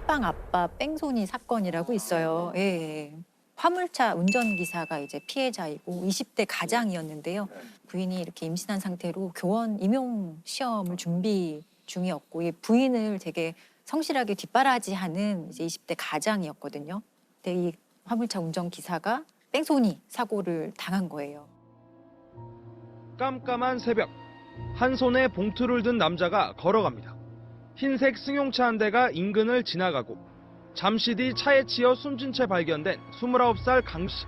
크림빵 아빠 뺑소니 사건이라고 있어요. 예, 예. 화물차 운전기사가 이제 피해자이고 20대 가장이었는데요. 부인이 이렇게 임신한 상태로 교원 임용 시험을 준비 중이었고 이 부인을 되게 성실하게 뒷바라지하는 이제 20대 가장이었거든요. 근데 이 화물차 운전기사가 뺑소니 사고를 당한 거예요. 깜깜한 새벽, 한 손에 봉투를 든 남자가 걸어갑니다. 흰색 승용차 한 대가 인근을 지나가고 잠시 뒤 차에 치여 숨진 채 발견된 29살 강 씨.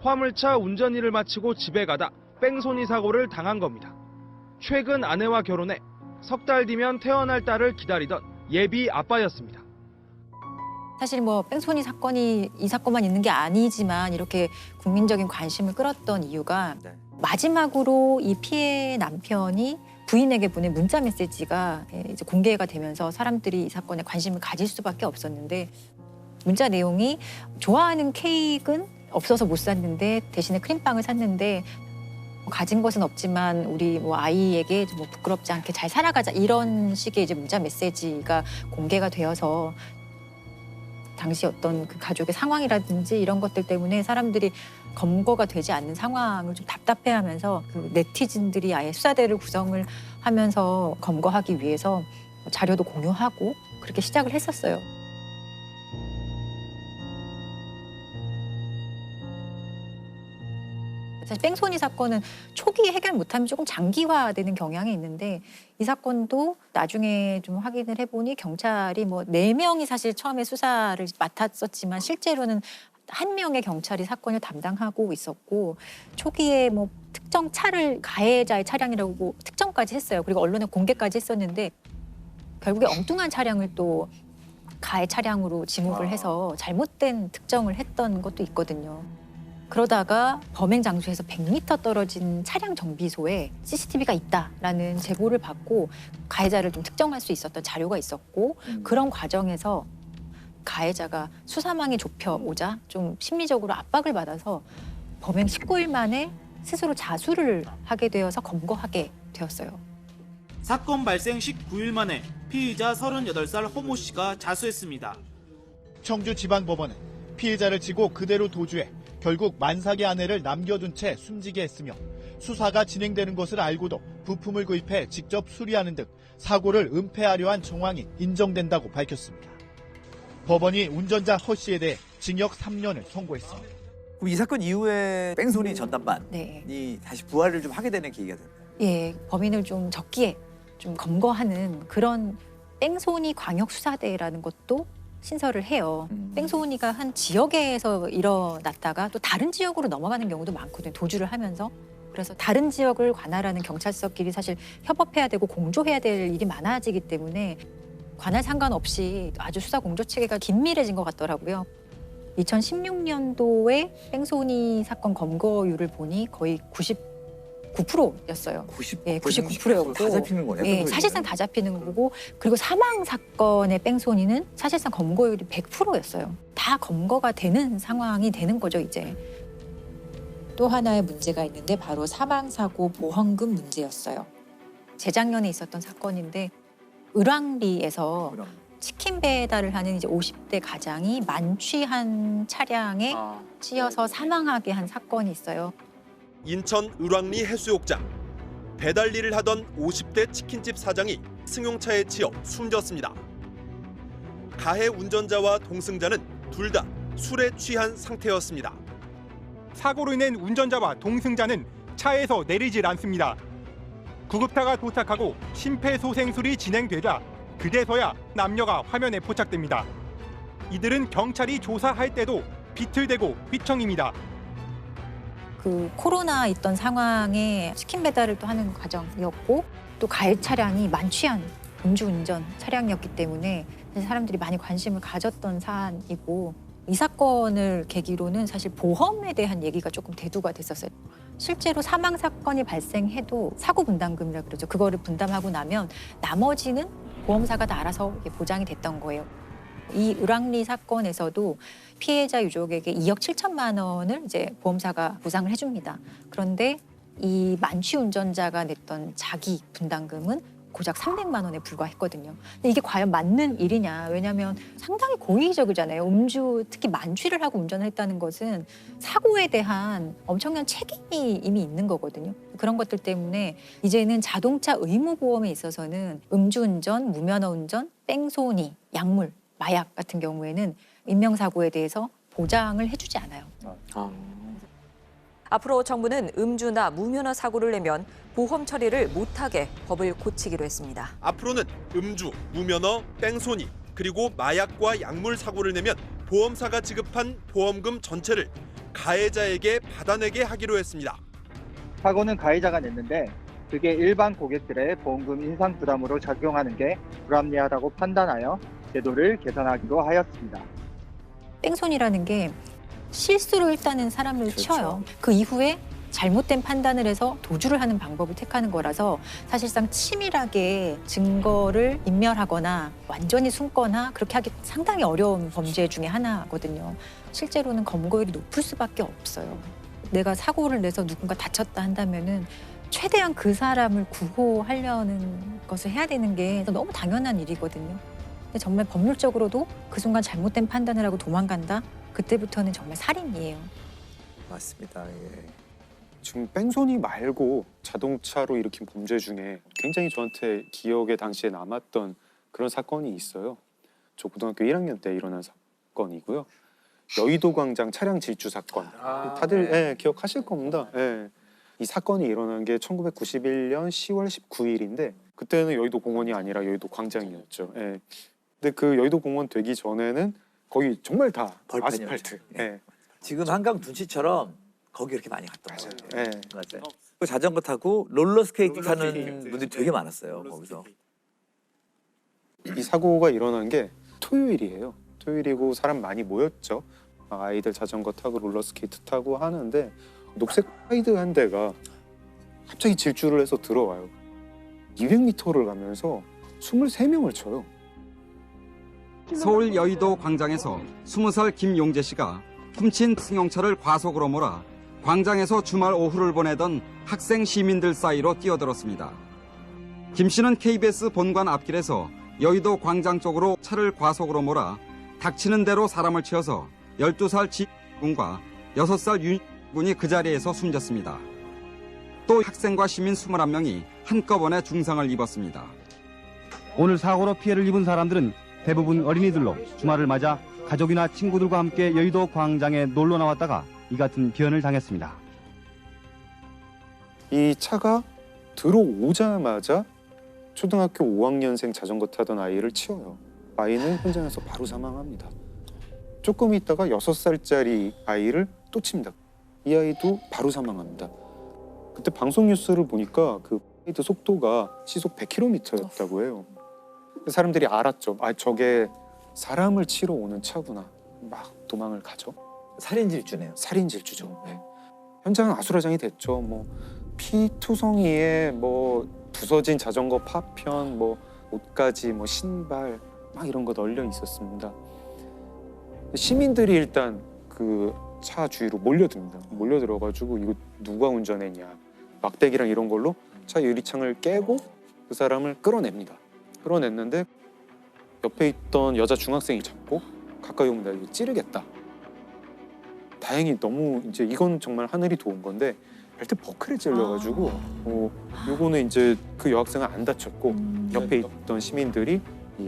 화물차 운전 일을 마치고 집에 가다 뺑소니 사고를 당한 겁니다. 최근 아내와 결혼해 석 달 뒤면 태어날 딸을 기다리던 예비 아빠였습니다. 사실 뭐 뺑소니 사건이 이 사건만 있는 게 아니지만 이렇게 국민적인 관심을 끌었던 이유가 마지막으로 이 피해 남편이 부인에게 보낸 문자 메시지가 이제 공개가 되면서 사람들이 이 사건에 관심을 가질 수밖에 없었는데 문자 내용이 좋아하는 케이크는 없어서 못 샀는데 대신에 크림빵을 샀는데 가진 것은 없지만 우리 뭐 아이에게 뭐 부끄럽지 않게 잘 살아가자 이런 식의 이제 문자 메시지가 공개가 되어서 당시 어떤 그 가족의 상황이라든지 이런 것들 때문에 사람들이 검거가 되지 않는 상황을 좀 답답해하면서 그 네티즌들이 아예 수사대를 구성을 하면서 검거하기 위해서 자료도 공유하고 그렇게 시작을 했었어요. 사실 뺑소니 사건은 초기에 해결 못하면 조금 장기화되는 경향이 있는데 이 사건도 나중에 좀 확인을 해보니 경찰이 뭐 4명이 사실 처음에 수사를 맡았었지만 실제로는 1명의 경찰이 사건을 담당하고 있었고 초기에 뭐 특정 차를 가해자의 차량이라고 특정까지 했어요. 그리고 언론에 공개까지 했었는데 결국에 엉뚱한 차량을 또 가해 차량으로 지목을 해서 잘못된 특정을 했던 것도 있거든요. 그러다가 범행 장소에서 100m 떨어진 차량 정비소에 CCTV가 있다라는 제보를 받고 가해자를 좀 특정할 수 있었던 자료가 있었고 그런 과정에서 가해자가 수사망이 좁혀오자 좀 심리적으로 압박을 받아서 범행 19일 만에 스스로 자수를 하게 되어서 검거하게 되었어요. 사건 발생 19일 만에 피의자 38살 허모 씨가 자수했습니다. 청주지방법원은 피해자를 지고 그대로 도주해 결국 만삭의 아내를 남겨둔 채 숨지게 했으며 수사가 진행되는 것을 알고도 부품을 구입해 직접 수리하는 등 사고를 은폐하려 한 정황이 인정된다고 밝혔습니다. 법원이 운전자 허 씨에 대해 징역 3년을 선고했습니다. 그럼 이 사건 이후에 뺑소니 전담반이 네. 다시 부활을 좀 하게 되는 계기가 됐나요? 예, 범인을 좀 적기에 좀 검거하는 그런 뺑소니 광역수사대라는 것도 신설을 해요. 뺑소니가 한 지역에서 일어났다가 또 다른 지역으로 넘어가는 경우도 많거든요. 도주를 하면서. 그래서 다른 지역을 관할하는 경찰서끼리 사실 협업해야 되고 공조해야 될 일이 많아지기 때문에 관할 상관없이 아주 수사 공조 체계가 긴밀해진 것 같더라고요. 2016년도에 뺑소니 사건 검거율을 보니 거의 99%였어요. 90, 예, 99%였고 다 잡히는 거예요? 예, 사실상 다 잡히는 거고 그리고 사망 사건의 뺑소니는 사실상 검거율이 100%였어요. 다 검거가 되는 상황이 되는 거죠, 이제. 또 하나의 문제가 있는데 바로 사망사고 보험금 문제였어요. 재작년에 있었던 사건인데 을왕리에서 치킨 배달을 하는 이제 50대 가장이 만취한 차량에 찌어서 사망하게 한 사건이 있어요. 인천 을왕리 해수욕장. 배달 일을 하던 50대 치킨집 사장이 승용차에 치여 숨졌습니다. 가해 운전자와 동승자는 둘 다 술에 취한 상태였습니다. 사고로 인한 운전자와 동승자는 차에서 내리질 않습니다. 구급차가 도착하고 심폐소생술이 진행되자 그제서야 남녀가 화면에 포착됩니다. 이들은 경찰이 조사할 때도 비틀대고 휘청입니다. 그 코로나 있던 상황에 치킨 배달을 또 하는 과정이었고 또 가해 차량이 만취한 음주운전 차량이었기 때문에 사람들이 많이 관심을 가졌던 사안이고 이 사건을 계기로는 사실 보험에 대한 얘기가 조금 대두가 됐었어요. 실제로 사망 사건이 발생해도 사고 분담금이라고 그러죠. 그거를 분담하고 나면 나머지는 보험사가 다 알아서 보장이 됐던 거예요. 이 을왕리 사건에서도 피해자 유족에게 2억 7천만 원을 이제 보험사가 보상을 해줍니다. 그런데 이 만취 운전자가 냈던 자기 분담금은 고작 300만 원에 불과했거든요. 근데 이게 과연 맞는 일이냐? 왜냐하면 상당히 고의적이잖아요. 음주, 특히 만취를 하고 운전을 했다는 것은 사고에 대한 엄청난 책임이 이미 있는 거거든요. 그런 것들 때문에 이제는 자동차 의무보험에 있어서는 음주운전, 무면허운전, 뺑소니, 약물, 마약 같은 경우에는 인명사고에 대해서 보장을 해주지 않아요. 앞으로 정부는 음주나 무면허 사고를 내면 보험 처리를 못하게 법을 고치기로 했습니다. 앞으로는 음주, 무면허, 뺑소니, 그리고 마약과 약물 사고를 내면 보험사가 지급한 보험금 전체를 가해자에게 받아내게 하기로 했습니다. 사고는 가해자가 냈는데 그게 일반 고객들의 보험금 인상 부담으로 작용하는 게 불합리하다고 판단하여 제도를 개선하기로 하였습니다. 뺑소니라는 게 실수로 일단은 사람을 쳐요. 그 이후에 잘못된 판단을 해서 도주를 하는 방법을 택하는 거라서 사실상 치밀하게 증거를 인멸하거나 완전히 숨거나 그렇게 하기 상당히 어려운 범죄 중에 하나거든요. 실제로는 검거율이 높을 수밖에 없어요. 내가 사고를 내서 누군가 다쳤다 한다면은 최대한 그 사람을 구호하려는 것을 해야 되는 게 너무 당연한 일이거든요. 근데 정말 법률적으로도 그 순간 잘못된 판단을 하고 도망간다? 그때부터는 정말 살인이에요. 맞습니다. 예. 지금 뺑소니 말고 자동차로 일으킨 범죄 중에 굉장히 저한테 기억에 당시에 남았던 그런 사건이 있어요. 저 고등학교 1학년 때 일어난 사건이고요. 여의도 광장 차량 질주 사건. 다들 예, 기억하실 겁니다. 예. 이 사건이 일어난 게 1991년 10월 19일인데 그때는 여의도 공원이 아니라 여의도 광장이었죠. 예. 근데 그 여의도 공원 되기 전에는 거기 정말 다 아스팔트. 예. 지금 한강 둔치처럼 거기 이렇게 많이 갔던 거예요. 예. 맞아요. 그 자전거 타고 롤러스케이팅 타는 분들이 되게 많았어요. 거기서. 이 사고가 일어난 게 토요일이에요. 토요일이고 사람 많이 모였죠. 아이들 자전거 타고 롤러스케이트 타고 하는데 녹색 하이드 한 대가 갑자기 질주를 해서 들어와요. 200m를 가면서 23명을 쳐요. 서울 여의도 광장에서 20살 김용재 씨가 훔친 승용차를 과속으로 몰아 광장에서 주말 오후를 보내던 학생 시민들 사이로 뛰어들었습니다. 김 씨는 KBS 본관 앞길에서 여의도 광장 쪽으로 차를 과속으로 몰아 닥치는 대로 사람을 치어서 12살 지군과 6살 윤군이 그 자리에서 숨졌습니다. 또 학생과 시민 21명이 한꺼번에 중상을 입었습니다. 오늘 사고로 피해를 입은 사람들은 대부분 어린이들로 주말을 맞아 가족이나 친구들과 함께 여의도 광장에 놀러 나왔다가 이 같은 변을 당했습니다. 이 차가 들어오자마자 초등학교 5학년생 자전거 타던 아이를 치어요. 아이는 현장에서 바로 사망합니다. 조금 있다가 6살짜리 아이를 또 칩니다. 이 아이도 바로 사망합니다. 그때 방송 뉴스를 보니까 그 라이드 속도가 시속 100km였다고 해요. 사람들이 알았죠. 아, 저게 사람을 치러 오는 차구나. 막 도망을 가죠. 살인질주네요. 살인질주죠. 네. 현장은 아수라장이 됐죠. 뭐 피투성이에 뭐 부서진 자전거 파편, 뭐 옷가지, 뭐 신발 막 이런 거 널려 있었습니다. 시민들이 일단 그 차 주위로 몰려듭니다. 몰려들어가지고 이거 누가 운전했냐. 막대기랑 이런 걸로 차 유리창을 깨고 그 사람을 끌어냅니다. 끌어냈는데 옆에 있던 여자 중학생이 잡고 가까이 오면 나 찌르겠다. 다행히 너무 이제 이건 정말 하늘이 도운 건데 벨트 버클에 찔려가지고 요거는 이제 그 여학생은 안 다쳤고 옆에 있던 시민들이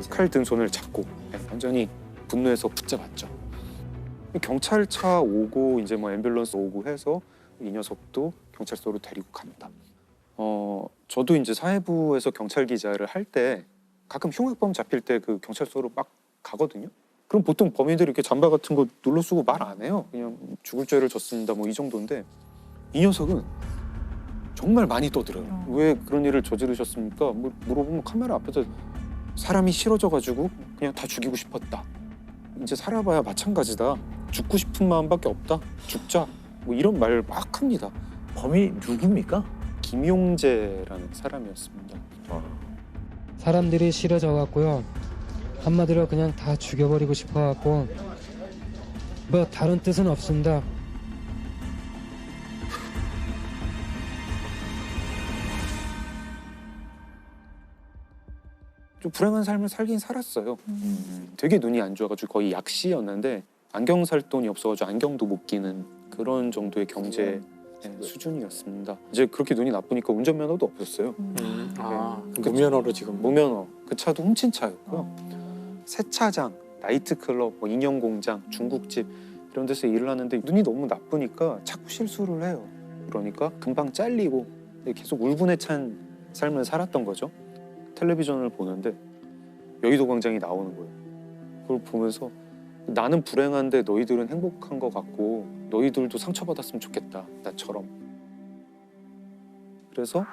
칼 든 손을 잡고 완전히 분노해서 붙잡았죠. 경찰차 오고 이제 뭐 앰뷸런스 오고 해서 이 녀석도 경찰서로 데리고 갑니다. 저도 이제 사회부에서 경찰 기자를 할 때 가끔 흉악범 잡힐 때 그 경찰서로 막 가거든요. 그럼 보통 범인들이 이렇게 잠바 같은 거 눌러 쓰고 말 안 해요. 그냥 죽을 죄를 졌습니다. 뭐 이 정도인데 이 녀석은 정말 많이 떠들어요. 왜 그런 일을 저지르셨습니까? 물어보면 카메라 앞에서 사람이 싫어져가지고 그냥 다 죽이고 싶었다. 이제 살아봐야 마찬가지다. 죽고 싶은 마음밖에 없다. 죽자. 뭐 이런 말 막 합니다. 범인이 누굽니까? 김용재라는 사람이었습니다. 사람들이 싫어져 갖고요. 한마디로 그냥 다 죽여버리고 싶어 갖고 뭐 다른 뜻은 없습니다. 좀 불행한 삶을 살긴 살았어요. 되게 눈이 안 좋아가지고 거의 약시였는데 안경 살 돈이 없어가지고 안경도 못 끼는 그런 정도의 경제 수준이었습니다. 이제 그렇게 눈이 나쁘니까 운전면허도 없었어요. 무면허로 지금 무면허. 그 차도 훔친 차였고요. 세차장, 나이트클럽, 뭐 인형공장, 중국집 이런 데서 일을 하는데 눈이 너무 나쁘니까 자꾸 실수를 해요. 그러니까 금방 잘리고 계속 울분에 찬 삶을 살았던 거죠. 텔레비전을 보는데 여의도 광장이 나오는 거예요. 그걸 보면서 나는 불행한데 너희들은 행복한 것 같고 너희들도 상처받았으면 좋겠다, 나처럼. 그래서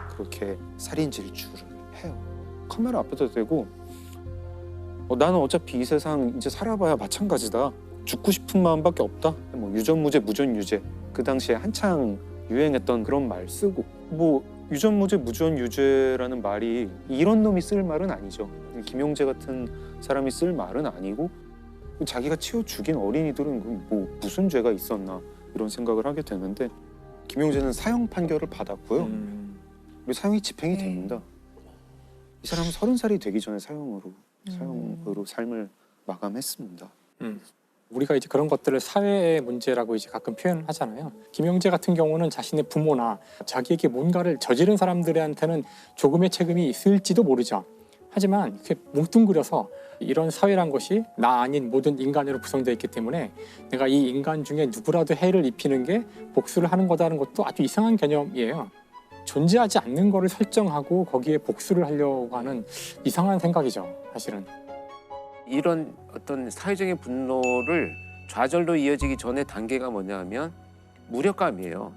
그렇게 살인 질주를 해요. 카메라 앞에다 대고 나는 어차피 이 세상 이제 살아봐야 마찬가지다. 죽고 싶은 마음밖에 없다. 뭐 유전무죄, 무전유죄. 그 당시에 한창 유행했던 그런 말 쓰고 뭐 유전무죄, 무전유죄라는 말이 이런 놈이 쓸 말은 아니죠. 김용재 같은 사람이 쓸 말은 아니고 자기가 치워 죽인 어린이들은 뭐 무슨 죄가 있었나 이런 생각을 하게 되는데 김용재는 사형 판결을 받았고요. 그리고 사형이 집행이 됩니다. 이 사람은 30살이 되기 전에 사형으로 삶을 마감했습니다. 우리가 이제 그런 것들을 사회의 문제라고 이제 가끔 표현하잖아요. 김용재 같은 경우는 자신의 부모나 자기에게 뭔가를 저지른 사람들한테는 조금의 책임이 있을지도 모르죠. 하지만 이렇게 뭉뚱그려서 이런 사회란 것이 나 아닌 모든 인간으로 구성되어 있기 때문에 내가 이 인간 중에 누구라도 해를 입히는 게 복수를 하는 거다는 것도 아주 이상한 개념이에요. 존재하지 않는 거를 설정하고 거기에 복수를 하려고 하는 이상한 생각이죠, 사실은. 이런 어떤 사회적인 분노를 좌절로 이어지기 전에 단계가 뭐냐면 무력감이에요.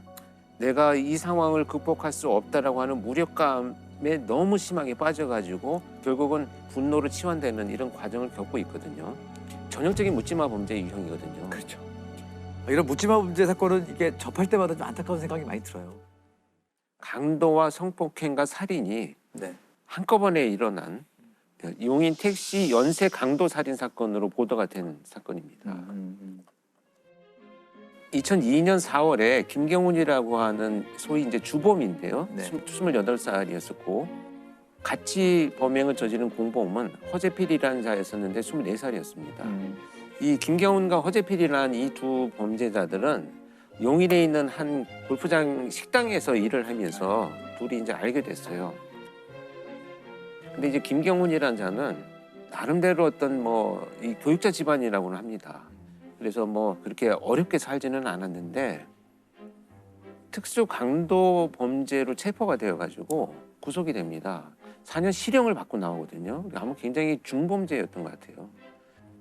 내가 이 상황을 극복할 수 없다라고 하는 무력감에 너무 심하게 빠져가지고 결국은 분노로 치환되는 이런 과정을 겪고 있거든요. 전형적인 묻지마 범죄 유형이거든요. 그렇죠. 이런 묻지마 범죄 사건은 이게 접할 때마다 좀 안타까운 생각이 많이 들어요. 강도와 성폭행과 살인이 한꺼번에 일어난 용인 택시 연쇄 강도 살인 사건으로 보도가 된 사건입니다. 2002년 4월에 김경훈이라고 하는 소위 이제 주범인데요. 28살이었었고 같이 범행을 저지른 공범은 허재필이라는 자였었는데 24살이었습니다. 이 김경훈과 허재필이라는 이 두 범죄자들은 용인에 있는 한 골프장 식당에서 일을 하면서 둘이 이제 알게 됐어요. 근데 이제 김경훈이라는 자는 나름대로 어떤 뭐 이 교육자 집안이라고는 합니다. 그래서 뭐 그렇게 어렵게 살지는 않았는데 특수 강도 범죄로 체포가 되어가지고 구속이 됩니다. 4년 실형을 받고 나오거든요. 아마 굉장히 중범죄였던 것 같아요.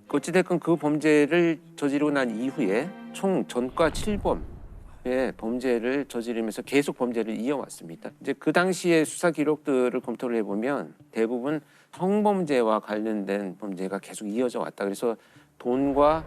어찌됐건 그 범죄를 저지르고 난 이후에 총 전과 7범의 범죄를 저지르면서 계속 범죄를 이어왔습니다. 이제 그 당시의 수사 기록들을 검토를 해보면 대부분 성범죄와 관련된 범죄가 계속 이어져 왔다. 그래서 돈과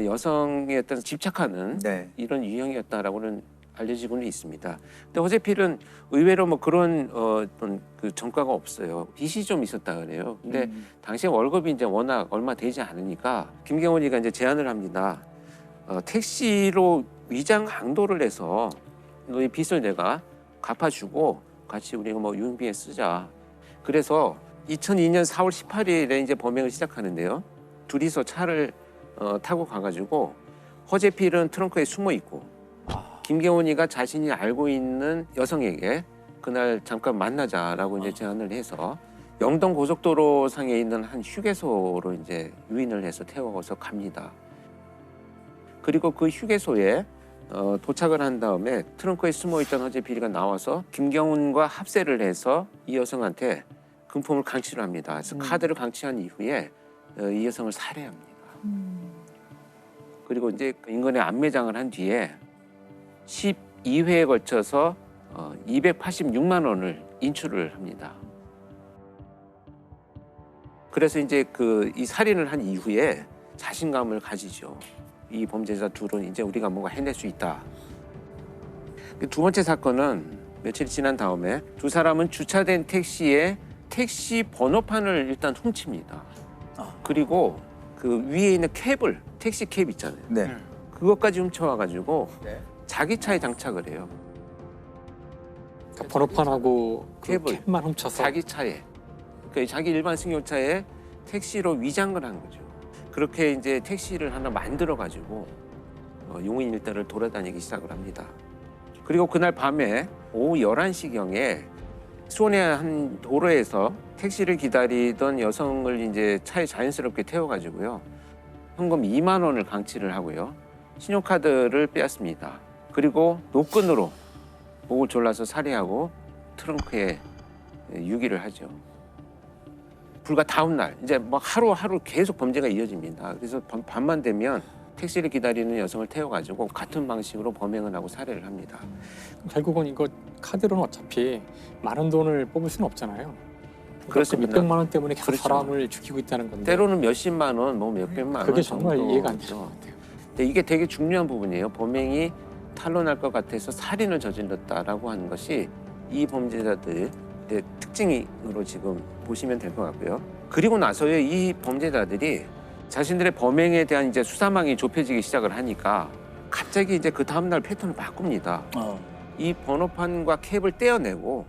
여성에 어떤 집착하는 이런 유형이었다라고는 알려지고는 있습니다. 근데 허재필은 의외로 뭐 그런 어떤 그 전과가 없어요. 빚이 좀 있었다 그래요. 근데 당시에 월급이 이제 워낙 얼마 되지 않으니까 김경훈이가 이제 제안을 합니다. 택시로 위장 강도를 해서 너희 빚을 내가 갚아주고 같이 우리가 뭐 유흥비에 쓰자. 그래서 2002년 4월 18일에 이제 범행을 시작하는데요. 둘이서 차를 타고 가가지고 허재필은 트렁크에 숨어 있고 김경훈이가 자신이 알고 있는 여성에게 그날 잠깐 만나자라고 이제 제안을 해서 영동 고속도로 상에 있는 한 휴게소로 이제 유인을 해서 태워서 갑니다. 그리고 그 휴게소에 도착을 한 다음에 트렁크에 숨어있던 허재필이가 나와서 김경훈과 합세를 해서 이 여성한테 금품을 강취를 합니다. 그래서 카드를 강취한 이후에 이 여성을 살해합니다. 그리고 이제 인근에 안매장을 한 뒤에 12회에 걸쳐서 286만 원을 인출을 합니다. 그래서 이제 이 살인을 한 이후에 자신감을 가지죠. 이 범죄자 둘은 이제 우리가 뭔가 해낼 수 있다. 두 번째 사건은 며칠 지난 다음에 두 사람은 주차된 택시에 택시 번호판을 일단 훔칩니다. 그리고 그 위에 있는 캡을, 택시 캡 있잖아요. 그것까지 훔쳐와가지고 자기 차에 장착을 해요. 그러니까 번호판하고 그 캡만 훔쳐서 자기 차에. 그 자기 일반 승용차에 택시로 위장을 한 거죠. 그렇게 이제 택시를 하나 만들어 가지고 용인 일대를 돌아다니기 시작을 합니다. 그리고 그날 밤에 오후 11시경에 수원의 한 도로에서 택시를 기다리던 여성을 이제 차에 자연스럽게 태워가지고요. 현금 2만 원을 강취를 하고요. 신용카드를 빼앗습니다. 그리고 노끈으로 목을 졸라서 살해하고 트렁크에 유기를 하죠. 불과 다음 날 이제 뭐 하루하루 계속 범죄가 이어집니다. 그래서 밤만 되면 택시를 기다리는 여성을 태워가지고 같은 방식으로 범행을 하고 살해를 합니다. 결국은 이거 카드로는 어차피 많은 돈을 뽑을 수는 없잖아요. 그렇습니다. 몇백만 원 때문에 계속 그렇죠. 사람을 죽이고 있다는 건데. 때로는 몇십만 원, 뭐 몇백만 원. 그게 정말 정도. 이해가 안 되는 것 같아요. 근데 이게 되게 중요한 부분이에요. 범행이 탄로날 것 같아서 살인을 저질렀다라고 하는 것이 이 범죄자들의 특징으로 지금 보시면 될 것 같고요. 그리고 나서야 이 범죄자들이 자신들의 범행에 대한 이제 수사망이 좁혀지기 시작을 하니까 갑자기 이제 그 다음 날 패턴을 바꿉니다. 이 번호판과 캡을 떼어내고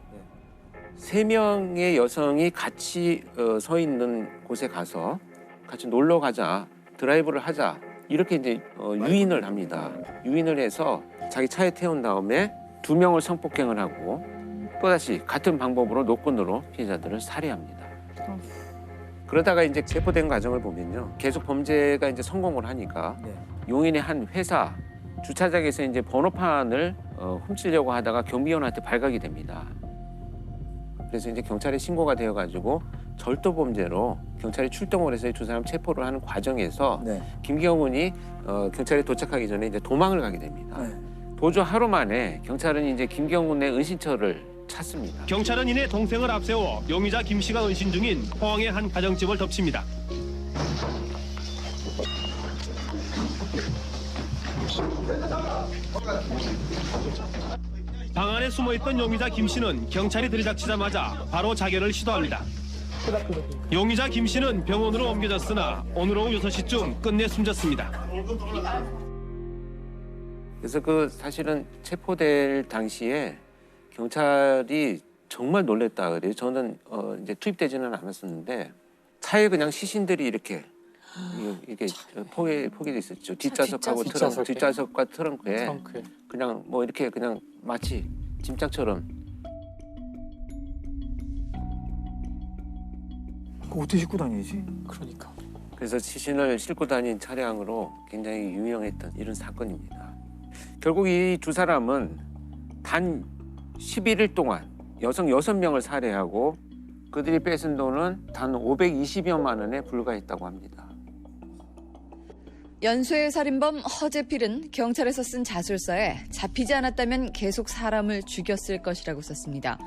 3명의 여성이 같이 서 있는 곳에 가서 같이 놀러 가자, 드라이브를 하자 이렇게 이제 유인을 합니다. 유인을 해서 자기 차에 태운 다음에 2명을 성폭행을 하고 또다시 같은 방법으로 노끈으로 피해자들을 살해합니다. 그러다가 이제 체포된 과정을 보면요, 계속 범죄가 이제 성공을 하니까 용인의 한 회사 주차장에서 이제 번호판을 훔치려고 하다가 경비원한테 발각이 됩니다. 그래서 이제 경찰에 신고가 되어가지고 절도 범죄로 경찰이 출동을 해서 이 두 사람 체포를 하는 과정에서 김경훈이 경찰에 도착하기 전에 이제 도망을 가게 됩니다. 도주 하루 만에 경찰은 이제 김경훈의 은신처를 찾습니다. 경찰은 이내 동생을 앞세워 용의자 김 씨가 은신 중인 포항의 한 가정집을 덮칩니다. 방 안에 숨어있던 용의자 김 씨는 경찰이 들이닥치자마자 바로 자결을 시도합니다. 용의자 김 씨는 병원으로 옮겨졌으나 오늘 오후 6시쯤 끝내 숨졌습니다. 그래서 그 사실은 체포될 당시에 경찰이 정말 놀랬다 그래요. 저는 이제 투입되지는 않았었는데 차에 그냥 시신들이 이렇게 포개돼 있었죠. 뒷좌석하고 뒷좌석과 트렁크에 그냥 뭐 이렇게 그냥 마치 짐짝처럼. 어떻게 싣고 다니지? 그러니까. 그래서 시신을 싣고 다닌 차량으로 굉장히 유명했던 이런 사건입니다. 결국 이 두 사람은 단 11일 동안 여성 6명을 살해하고 그들이 뺏은 돈은 단 520여만 원에 불과했다고 합니다. 연쇄 살인범 허재필은 경찰에서 쓴 자술서에 잡히지 않았다면 계속 사람을 죽였을 것이라고 썼습니다.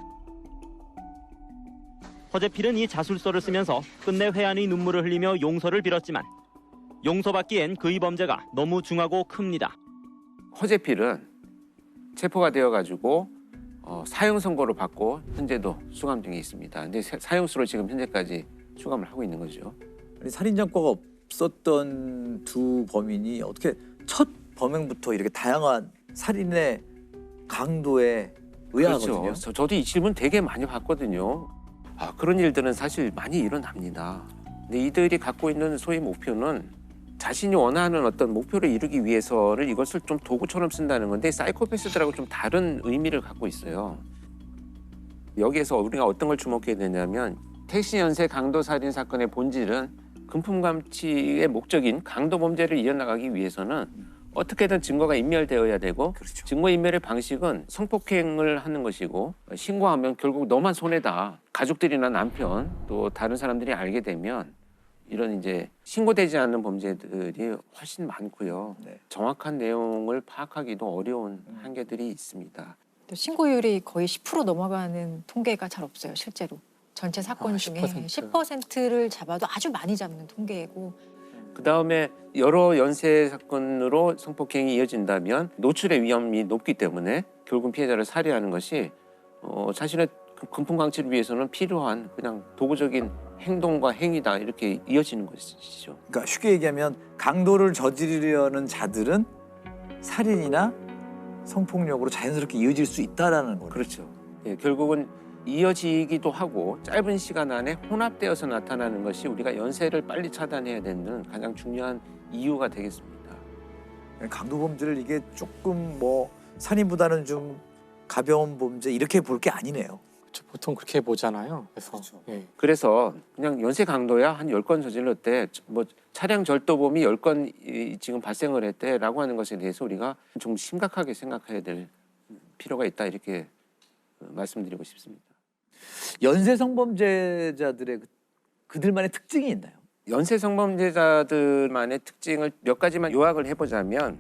허재필은 이 자술서를 쓰면서 끝내 회한의 눈물을 흘리며 용서를 빌었지만 용서받기엔 그의 범죄가 너무 중하고 큽니다. 허재필은 체포가 되어가지고 사형 선고를 받고 현재도 수감 중에 있습니다. 근데 사형수로 지금 현재까지 수감을 하고 있는 거죠. 아니, 살인전과가 없었던 두 범인이 어떻게 첫 범행부터 이렇게 다양한 살인의 강도에 의아하거든요. 그렇죠. 저도 이 질문 되게 많이 받거든요. 그런 일들은 사실 많이 일어납니다. 근데 이들이 갖고 있는 소위 목표는 자신이 원하는 어떤 목표를 이루기 위해서는 이것을 좀 도구처럼 쓴다는 건데 사이코패스들하고 좀 다른 의미를 갖고 있어요. 여기에서 우리가 어떤 걸 주목해야 되냐면 택시 연쇄 강도 살인 사건의 본질은 금품 감취의 목적인 강도 범죄를 이어나가기 위해서는 어떻게든 증거가 인멸되어야 되고 증거 인멸의 방식은 성폭행을 하는 것이고 신고하면 결국 너만 손해다. 가족들이나 남편 또 다른 사람들이 알게 되면 이런 이제 신고되지 않는 범죄들이 훨씬 많고요. 정확한 내용을 파악하기도 어려운 한계들이 있습니다. 신고율이 거의 10% 넘어가는 통계가 잘 없어요, 실제로. 전체 사건 중에 10%를 잡아도 아주 많이 잡는 통계고. 그다음에 여러 연쇄 사건으로 성폭행이 이어진다면 노출의 위험이 높기 때문에 결국 피해자를 살해하는 것이 자신의 금품 강취를 위해서는 필요한 그냥 도구적인 행동과 행위다 이렇게 이어지는 것이죠. 그러니까 쉽게 얘기하면 강도를 저지르려는 자들은 살인이나 성폭력으로 자연스럽게 이어질 수 있다라는 거죠. 그렇죠. 예, 결국은 이어지기도 하고 짧은 시간 안에 혼합되어서 나타나는 것이 우리가 연쇄를 빨리 차단해야 되는 가장 중요한 이유가 되겠습니다. 강도 범죄를 이게 조금 뭐 살인보다는 좀 가벼운 범죄 이렇게 볼 게 아니네요. 그렇죠. 보통 그렇게 보잖아요. 그래서 그래서 그냥 연쇄 강도야 한 10건 저질렀대, 뭐 차량 절도범이 10건 지금 발생을 했대라고 하는 것에 대해서 우리가 좀 심각하게 생각해야 될 필요가 있다, 이렇게 말씀드리고 싶습니다. 연쇄 성범죄자들의 그들만의 특징이 있나요? 연쇄 성범죄자들만의 특징을 몇 가지만 요약을 해보자면,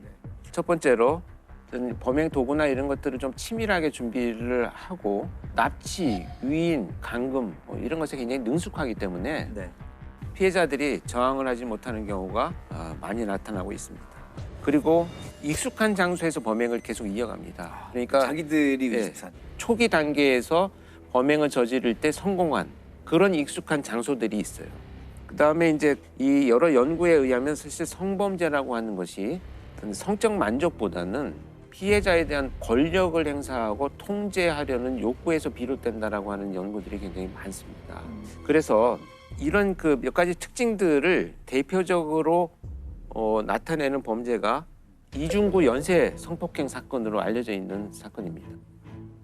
첫 번째로 범행 도구나 이런 것들을 좀 치밀하게 준비를 하고 납치, 유인, 감금 뭐 이런 것에 굉장히 능숙하기 때문에 피해자들이 저항을 하지 못하는 경우가 많이 나타나고 있습니다. 그리고 익숙한 장소에서 범행을 계속 이어갑니다. 그러니까 자기들이 익숙한 초기 단계에서 범행을 저지를 때 성공한 그런 익숙한 장소들이 있어요. 그다음에 이제 이 여러 연구에 의하면 사실 성범죄라고 하는 것이 성적 만족보다는 피해자에 대한 권력을 행사하고 통제하려는 욕구에서 비롯된다라고 하는 연구들이 굉장히 많습니다. 그래서 이런 그 몇 가지 특징들을 대표적으로 나타내는 범죄가 이중구 연쇄 성폭행 사건으로 알려져 있는 사건입니다.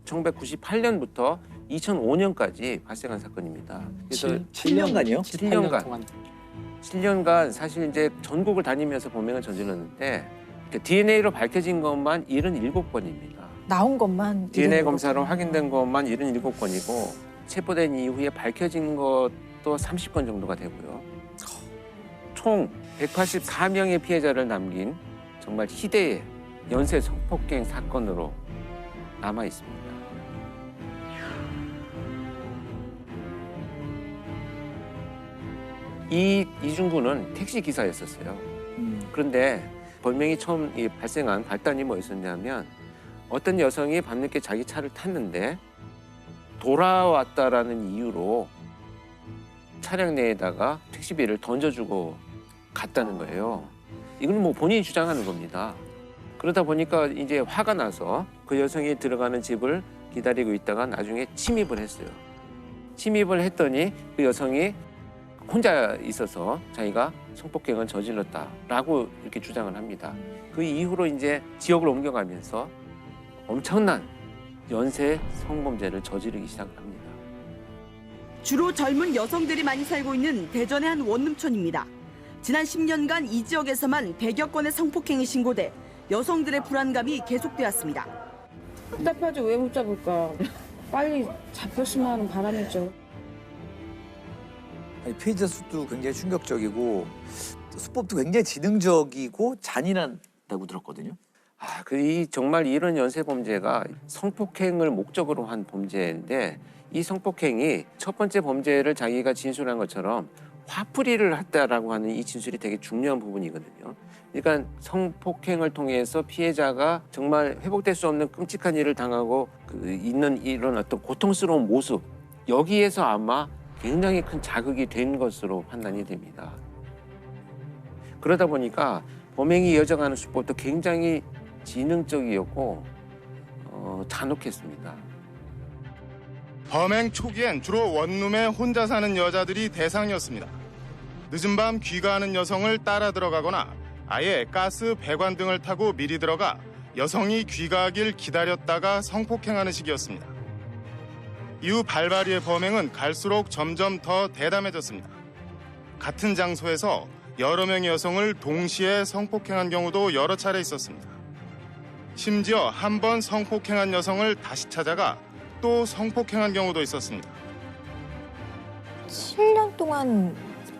1998년부터 2005년까지 발생한 사건입니다. 그래서 7년간이요? 7년간 사실 이제 전국을 다니면서 범행을 저질렀는데 DNA로 밝혀진 것만 77건입니다. 나온 것만 DNA 검사로 확인된 것만 77건이고 체포된 이후에 밝혀진 것도 30건 정도가 되고요. 총 184명의 피해자를 남긴 정말 희대의 연쇄 성폭행 사건으로 남아 있습니다. 이 이중구는 택시 기사였었어요. 그런데 범행이 처음 발생한 발단이 뭐였었냐면, 어떤 여성이 밤늦게 자기 차를 탔는데 돌아왔다라는 이유로 차량 내에다가 택시비를 던져주고 갔다는 거예요. 이건 뭐 본인이 주장하는 겁니다. 그러다 보니까 이제 화가 나서 그 여성이 들어가는 집을 기다리고 있다가 나중에 침입을 했어요. 침입을 했더니 그 여성이 혼자 있어서 자기가 성폭행을 저질렀다라고 이렇게 주장을 합니다. 그 이후로 이제 지역을 옮겨가면서 엄청난 연쇄 성범죄를 저지르기 시작을 합니다. 주로 젊은 여성들이 많이 살고 있는 대전의 한 원룸촌입니다. 지난 10년간 이 지역에서만 100여 건의 성폭행이 신고돼 여성들의 불안감이 계속되었습니다. 답답하죠. 왜 못 잡을까? 빨리 잡혔으면 하는 바람이죠. 피해자 수도 굉장히 충격적이고 수법도 굉장히 지능적이고 잔인하다고 들었거든요. 정말 이런 연쇄 범죄가 성폭행을 목적으로 한 범죄인데, 이 성폭행이 첫 번째 범죄를 자기가 진술한 것처럼 화풀이를 했다라고 하는 이 진술이 되게 중요한 부분이거든요. 그러니까 성폭행을 통해서 피해자가 정말 회복될 수 없는 끔찍한 일을 당하고 있는 이런 어떤 고통스러운 모습, 여기에서 아마 굉장히 큰 자극이 된 것으로 판단이 됩니다. 그러다 보니까 범행이 이어져가는 수법도 굉장히 지능적이었고 잔혹했습니다. 범행 초기엔 주로 원룸에 혼자 사는 여자들이 대상이었습니다. 늦은 밤 귀가하는 여성을 따라 들어가거나 아예 가스 배관 등을 타고 미리 들어가 여성이 귀가하길 기다렸다가 성폭행하는 식이었습니다. 이후 발발이의 범행은 갈수록 점점 더 대담해졌습니다. 같은 장소에서 여러 명의 여성을 동시에 성폭행한 경우도 여러 차례 있었습니다. 심지어 한 번 성폭행한 여성을 다시 찾아가 또 성폭행한 경우도 있었습니다. 7년 동안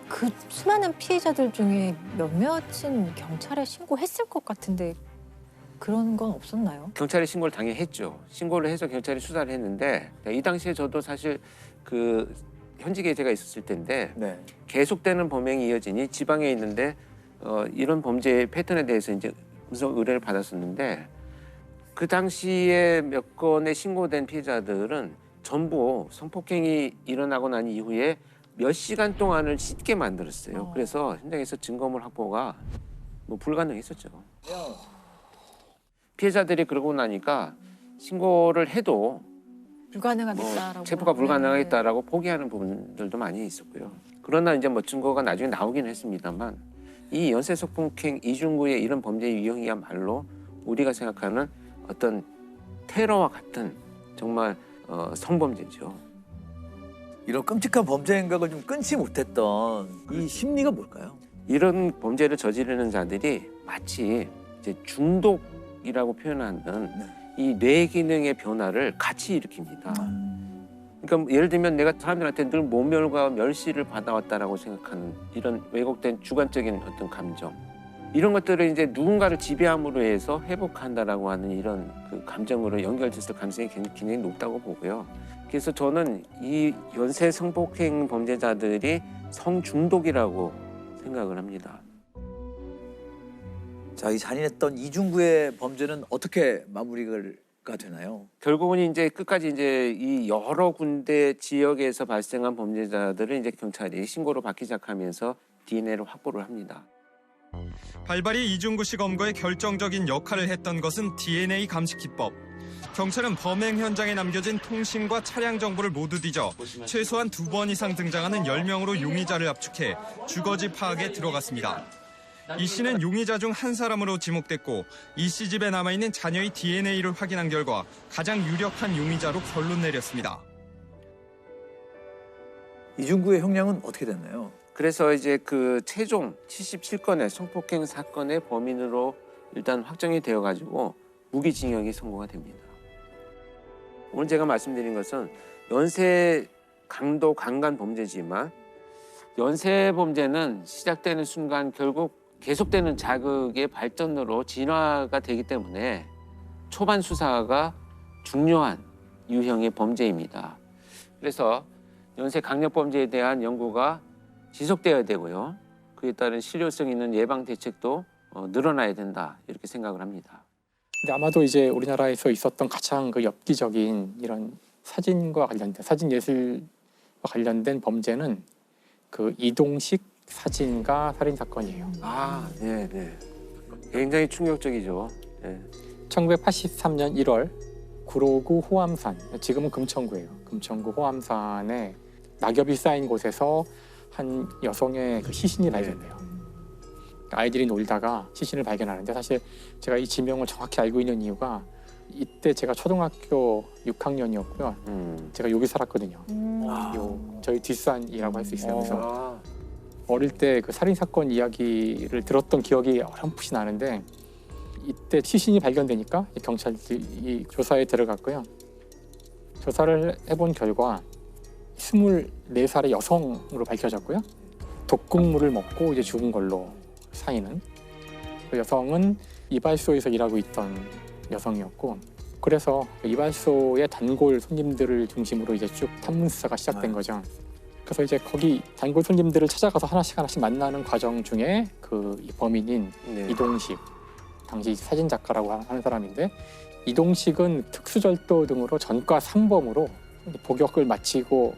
그 수많은 피해자들 중에 몇몇은 경찰에 신고했을 것 같은데 그런 건 없었나요? 경찰에 신고를 당연히 했죠. 신고를 해서 경찰이 수사를 했는데, 이 당시에 저도 사실 그 현직에 제가 있었을 때인데 계속되는 범행이 이어지니 지방에 있는데 이런 범죄의 패턴에 대해서 이제 음성 의뢰를 받았었는데, 그 당시에 몇 건의 신고된 피해자들은 전부 성폭행이 일어나고 난 이후에 몇 시간 동안을 씻게 만들었어요. 그래서 현장에서 증거물 확보가 뭐 불가능했었죠. 피해자들이 그러고 나니까 신고를 해도 불가능하겠다라고. 체포가 불가능하겠다라고 포기하는 부분들도 많이 있었고요. 그러나 이제 뭐 증거가 나중에 나오긴 했습니다만 이 연쇄성폭행 이중구의 이런 범죄 유형이야말로 우리가 생각하는 어떤 테러와 같은 정말 성범죄죠. 이런 끔찍한 범죄 행각을 좀 끊지 못했던 이 심리가 뭘까요? 이런 범죄를 저지르는 자들이 마치 이제 중독이라고 표현하는 이 뇌 기능의 변화를 같이 일으킵니다. 그러니까 예를 들면 내가 사람들한테 늘 모멸과 멸시를 받아왔다라고 생각하는 이런 왜곡된 주관적인 어떤 감정, 이런 것들을 이제 누군가를 지배함으로 해서 회복한다라고 하는 이런 그 감정으로 연결됐을 가능성이 굉장히 높다고 보고요. 그래서 저는 이 연쇄 성폭행 범죄자들이 성중독이라고 생각을 합니다. 자, 이 잔인했던 이중구의 범죄는 어떻게 마무리가 되나요? 결국은 이제 끝까지 이제 이 여러 군데 지역에서 발생한 범죄자들을 이제 경찰이 신고로 받기 시작하면서 DNA를 확보를 합니다. 발발이 이중구 씨 검거에 결정적인 역할을 했던 것은 DNA 감식 기법. 경찰은 범행 현장에 남겨진 통신과 차량 정보를 모두 뒤져 최소한 2번 이상 등장하는 10명으로 용의자를 압축해 주거지 파악에 들어갔습니다. 이 씨는 용의자 중 한 사람으로 지목됐고 이 씨 집에 남아있는 자녀의 DNA를 확인한 결과 가장 유력한 용의자로 결론 내렸습니다. 이중구의 형량은 어떻게 됐나요? 그래서 이제 그 최종 77건의 성폭행 사건의 범인으로 일단 확정이 되어가지고 무기징역이 선고가 됩니다. 오늘 제가 말씀드린 것은 연쇄 강도 강간 범죄지만 연쇄 범죄는 시작되는 순간 결국 계속되는 자극의 발전으로 진화가 되기 때문에 초반 수사가 중요한 유형의 범죄입니다. 그래서 연쇄 강력 범죄에 대한 연구가 지속되어야 되고요. 그에 따른 실효성 있는 예방 대책도 늘어나야 된다 이렇게 생각을 합니다. 근데 아마도 이제 우리나라에서 있었던 가장 그 엽기적인 이런 사진과 관련된 사진 예술과 관련된 범죄는 그 이동식 사진가 살인 사건이에요. 아, 네, 네. 굉장히 충격적이죠. 네. 1983년 1월 구로구 호암산, 지금은 금천구예요. 금천구 호암산에 낙엽이 쌓인 곳에서 한 여성의 그 시신이 발견돼요. 아이들이 놀다가 시신을 발견하는데 사실 제가 이 지명을 정확히 알고 있는 이유가 이때 제가 초등학교 6학년이었고요. 제가 여기 살았거든요. 저희 뒷산이라고 할 수 있어요. 그래서 어릴 때 그 살인 사건 이야기를 들었던 기억이 어렴풋이 나는데 이때 시신이 발견되니까 경찰이 조사에 들어갔고요. 조사를 해본 결과 24살의 여성으로 밝혀졌고요. 독극물을 먹고 이제 죽은 걸로 사인은. 그 여성은 이발소에서 일하고 있던 여성이었고, 그래서 이발소의 단골 손님들을 중심으로 이제 쭉 탐문 수사가 시작된 거죠. 그래서 이제 거기 단골 손님들을 찾아가서 하나씩 만나는 과정 중에 그 범인인 이동식, 당시 사진 작가라고 하는 사람인데, 이동식은 특수절도 등으로 전과 3범으로 복역을 마치고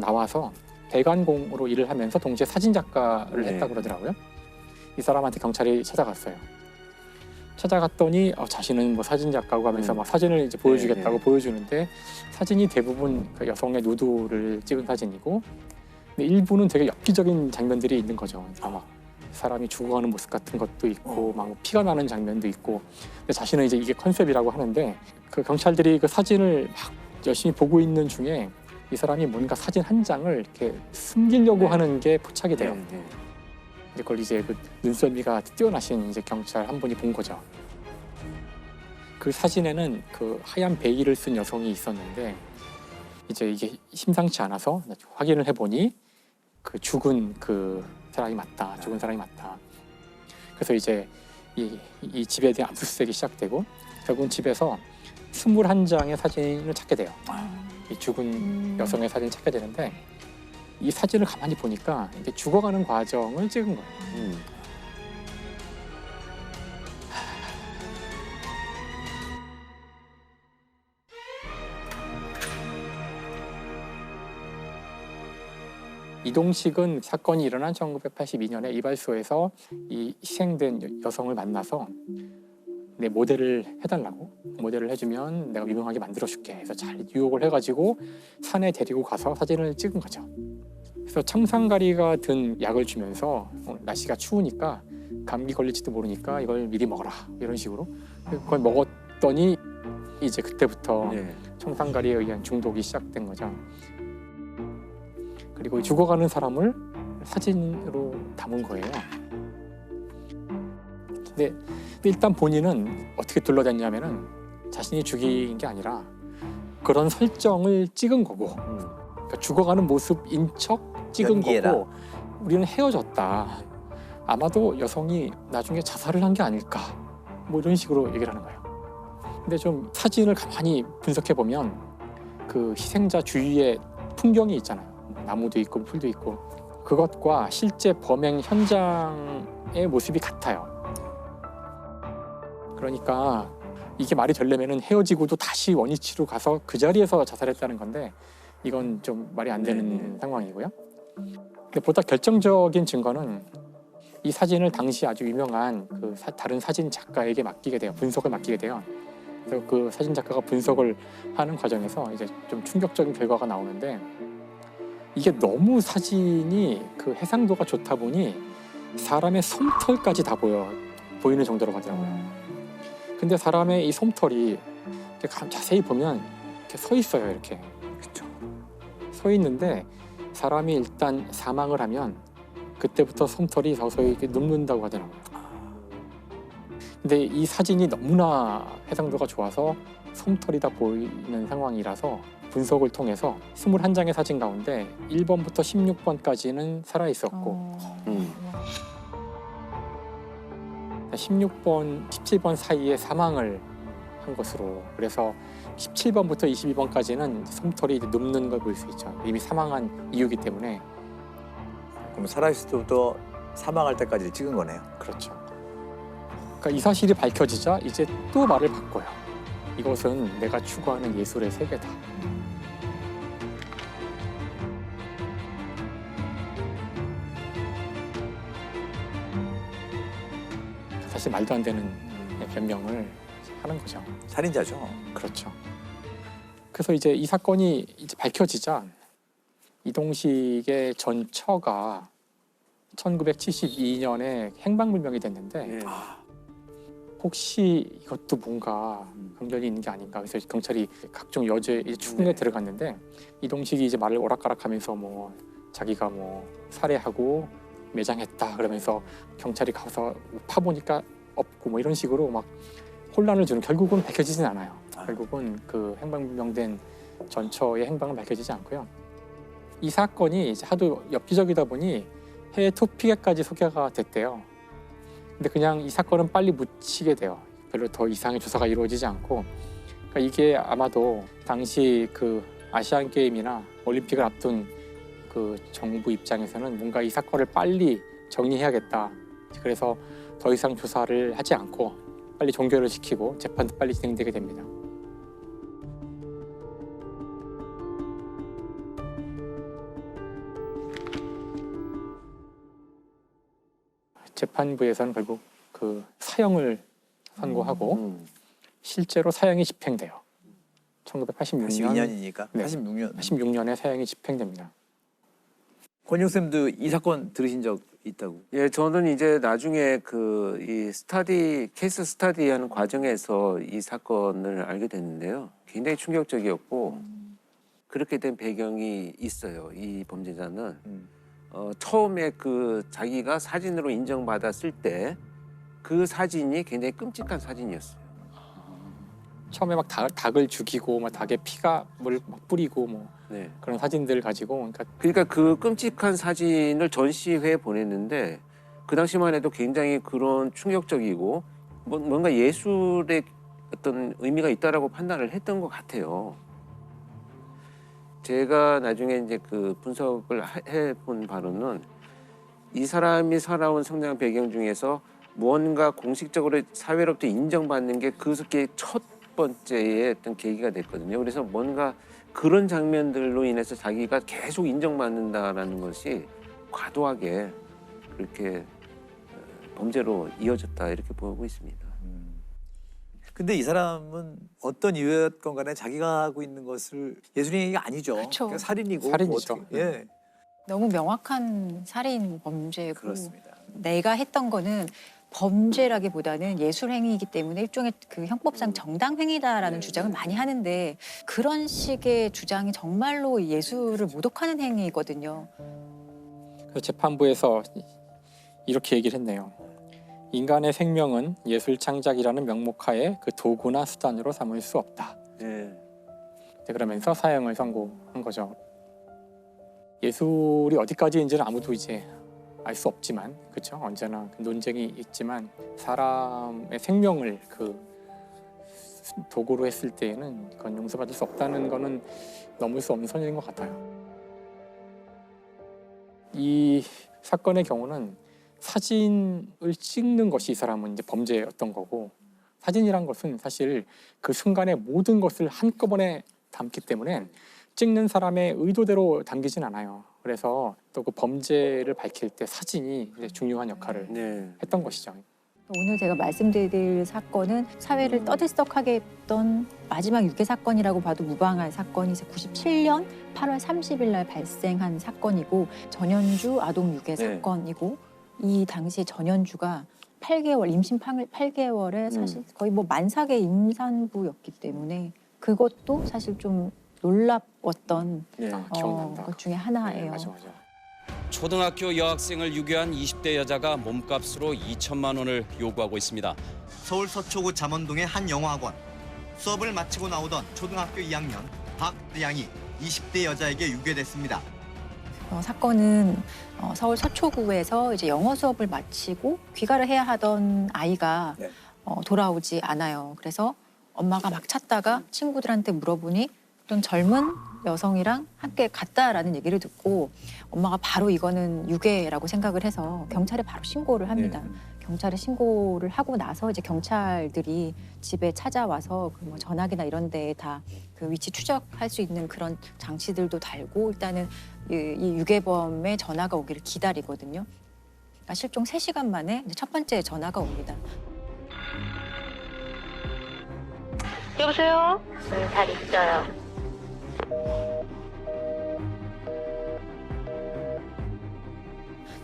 나와서 배관공으로 일을 하면서 동시에 사진 작가를 했다고 그러더라고요. 이 사람한테 경찰이 찾아갔어요. 찾아갔더니 자신은 뭐 사진 작가고 하면서 막 사진을 이제 보여주겠다고 보여주는데, 사진이 대부분 그 여성의 누드를 찍은 사진이고, 근데 일부는 되게 엽기적인 장면들이 있는 거죠. 막 사람이 죽어가는 모습 같은 것도 있고, 막 피가 나는 장면도 있고. 근데 자신은 이제 이게 컨셉이라고 하는데, 그 경찰들이 그 사진을 막 열심히 보고 있는 중에 이 사람이 뭔가 사진 한 장을 이렇게 숨기려고 하는 게 포착이 돼요. 그걸 이제 그 눈썰미가 뛰어나신 이제 경찰 한 분이 본 거죠. 그 사진에는 그 하얀 베일을 쓴 여성이 있었는데, 이제 이게 심상치 않아서 확인을 해보니 그 죽은 그 사람이 맞다. 죽은 사람이 맞다. 그래서 이제 이 집에 대한 압수수색이 시작되고, 결국은 집에서 21장의 사진을 찾게 돼요. 이 죽은 여성의 사진을 찾게 되는데, 이 사진을 가만히 보니까 이게 죽어가는 과정을 찍은 거예요. 이동식은 사건이 일어난 1982년에 이발소에서 이 희생된 여성을 만나서 내 모델을 해달라고, 모델을 해주면 내가 유명하게 만들어줄게 해서 잘 유혹을 해가지고 산에 데리고 가서 사진을 찍은 거죠. 그래서 청산가리가 든 약을 주면서 날씨가 추우니까 감기 걸릴지도 모르니까 이걸 미리 먹어라 이런 식으로. 그걸 먹었더니 이제 그때부터 청산가리에 의한 중독이 시작된 거죠. 그리고 죽어가는 사람을 사진으로 담은 거예요. 근데 일단 본인은 어떻게 둘러댔냐면은 자신이 죽인 게 아니라 그런 설정을 찍은 거고, 그러니까 죽어가는 모습인 척 찍은 연기해라. 거고, 우리는 헤어졌다. 아마도 여성이 나중에 자살을 한 게 아닐까, 뭐 이런 식으로 얘기를 하는 거예요. 근데 좀 사진을 가만히 분석해 보면 그 희생자 주위에 풍경이 있잖아요. 나무도 있고 풀도 있고, 그것과 실제 범행 현장의 모습이 같아요. 그러니까 이게 말이 되려면 헤어지고도 다시 원위치로 가서 그 자리에서 자살했다는 건데, 이건 좀 말이 안 되는 상황이고요. 근데 보다 결정적인 증거는 이 사진을 당시 아주 유명한 그 다른 사진 작가에게 맡기게 돼요. 분석을 맡기게 돼요. 그래서 그 사진 작가가 분석을 하는 과정에서 이제 좀 충격적인 결과가 나오는데, 이게 너무 사진이 그 해상도가 좋다 보니 사람의 솜털까지 다 보이는 정도로 가더라고요. 근데 사람의 이 솜털이 자세히 보면 이렇게 서 있어요. 이렇게. 그렇죠. 서 있는데 사람이 일단 사망을 하면 그때부터 솜털이 서서히 이렇게 눕는다고 하더라고요. 근데 이 사진이 너무나 해상도가 좋아서 솜털이 다 보이는 상황이라서 분석을 통해서 21장의 사진 가운데 1번부터 16번까지는 살아있었고 16번, 17번 사이에 사망을 한 것으로, 그래서 17번부터 22번까지는 솜털이 눕는 걸 볼 수 있죠. 이미 사망한 이유이기 때문에. 그럼 살아있을 때부터 사망할 때까지 찍은 거네요. 그렇죠. 그러니까 이 사실이 밝혀지자 이제 또 말을 바꿔요. 이것은 내가 추구하는 예술의 세계다. 사실 말도 안 되는 변명을 하는 거죠. 살인자죠. 그렇죠. 그래서 이제 이 사건이 이제 밝혀지자 이동식의 전 처가 1972년에 행방불명이 됐는데 혹시 이것도 뭔가 관련이 있는 게 아닌가. 그래서 경찰이 각종 여죄 추궁에 들어갔는데 이동식이 이제 말을 오락가락하면서 뭐 자기가 뭐 살해하고 매장했다 그러면서 경찰이 가서 파보니까 없고 뭐 이런 식으로 막 혼란을 주는, 결국은 밝혀지진 않아요. 결국은 그 행방불명된 전처의 행방은 밝혀지지 않고요. 이 사건이 이제 하도 엽기적이다 보니 해외 토픽에까지 소개가 됐대요. 근데 그냥 이 사건은 빨리 묻히게 돼요. 별로 더 이상의 조사가 이루어지지 않고. 그러니까 이게 아마도 당시 그 아시안 게임이나 올림픽을 앞둔 그 정부 입장에서는 뭔가 이 사건을 빨리 정리해야겠다. 그래서 더 이상 조사를 하지 않고 빨리 종결을 시키고 재판도 빨리 진행되게 됩니다. 재판부에서는 결국 그 사형을 선고하고 실제로 사형이 집행돼요. 1986년. 82년이니까 네, 86년. 86년에 사형이 집행됩니다. 권영 쌤도 이 사건 들으신 적 있다고? 예, 저는 이제 나중에 그 이 케이스 스터디하는 과정에서 이 사건을 알게 됐는데요. 굉장히 충격적이었고 그렇게 된 배경이 있어요. 이 범죄자는 처음에 그 자기가 사진으로 인정받았을 때 그 사진이 굉장히 끔찍한 사진이었어요. 처음에 막 닭을 죽이고 막 닭에 피가 물 막 뿌리고 뭐 그런 사진들 가지고 그러니까 그 끔찍한 사진을 전시회에 보냈는데 그 당시만 해도 굉장히 그런 충격적이고 뭔가 예술의 어떤 의미가 있다라고 판단을 했던 것 같아요. 제가 나중에 이제 그 분석을 해본 바로는 이 사람이 살아온 성장 배경 중에서 무언가 공식적으로 사회로부터 인정받는 게 그게 첫 번째의 어떤 계기가 됐거든요. 그래서 뭔가 그런 장면들로 인해서 자기가 계속 인정받는다라는 것이 과도하게 그렇게 범죄로 이어졌다 이렇게 보고 있습니다. 근데 이 사람은 어떤 이유였건 간에 자기가 하고 있는 것을 예술행위가 아니죠. 그러니까 살인이고. 살인이죠. 뭐 어떻게, 예. 너무 명확한 살인 범죄고 그렇습니다. 내가 했던 거는 범죄라기보다는 예술 행위이기 때문에 일종의 그 형법상 정당 행위다라는 주장을 많이 하는데 그런 식의 주장이 정말로 예술을 모독하는 행위거든요. 그 재판부에서 이렇게 얘기를 했네요. 인간의 생명은 예술 창작이라는 명목하에 그 도구나 수단으로 삼을 수 없다. 네. 그러면서 사형을 선고한 거죠. 예술이 어디까지인지는 아무도 이제 알 수 없지만, 그렇죠? 언제나 그 논쟁이 있지만 사람의 생명을 그 도구로 했을 때에는 그건 용서받을 수 없다는 거는 넘을 수 없는 선인 것 같아요. 이 사건의 경우는 사진을 찍는 것이 이 사람은 이제 범죄였던 거고, 사진이란 것은 사실 그 순간의 모든 것을 한꺼번에 담기 때문에 찍는 사람의 의도대로 담기진 않아요. 그래서 또 그 범죄를 밝힐 때 사진이 이제 중요한 역할을 했던 것이죠. 오늘 제가 말씀드릴 사건은 사회를 떠들썩하게 했던 마지막 유괴 사건이라고 봐도 무방할 사건이 97년 8월 30일 날 발생한 사건이고 전현주 아동 유괴 사건이고 이 당시 전현주가 8개월 임신 8개월에 사실 거의 뭐 만삭의 임산부였기 때문에 그것도 사실 좀 놀랍웠던 것 중에 하나예요. 맞아. 초등학교 여학생을 유괴한 20대 여자가 몸값으로 2천만 원을 요구하고 있습니다. 서울 서초구 잠원동의 한 영어학원. 수업을 마치고 나오던 초등학교 2학년 박대양이 20대 여자에게 유괴됐습니다. 사건은 서울 서초구에서 이제 영어 수업을 마치고 귀가를 해야 하던 아이가 돌아오지 않아요. 그래서 엄마가 막 찾다가 친구들한테 물어보니 어떤 젊은 여성이랑 함께 갔다라는 얘기를 듣고 엄마가 바로 이거는 유괴라고 생각을 해서 경찰에 바로 신고를 합니다. 경찰에 신고를 하고 나서 이제 경찰들이 집에 찾아와서 그 뭐 전화기나 이런 데에 다 그 위치 추적할 수 있는 그런 장치들도 달고 일단은 이 유괴범의 전화가 오기를 기다리거든요. 그러니까 실종 3시간 만에 이제 첫 번째 전화가 옵니다. 여보세요? 잘 있어요.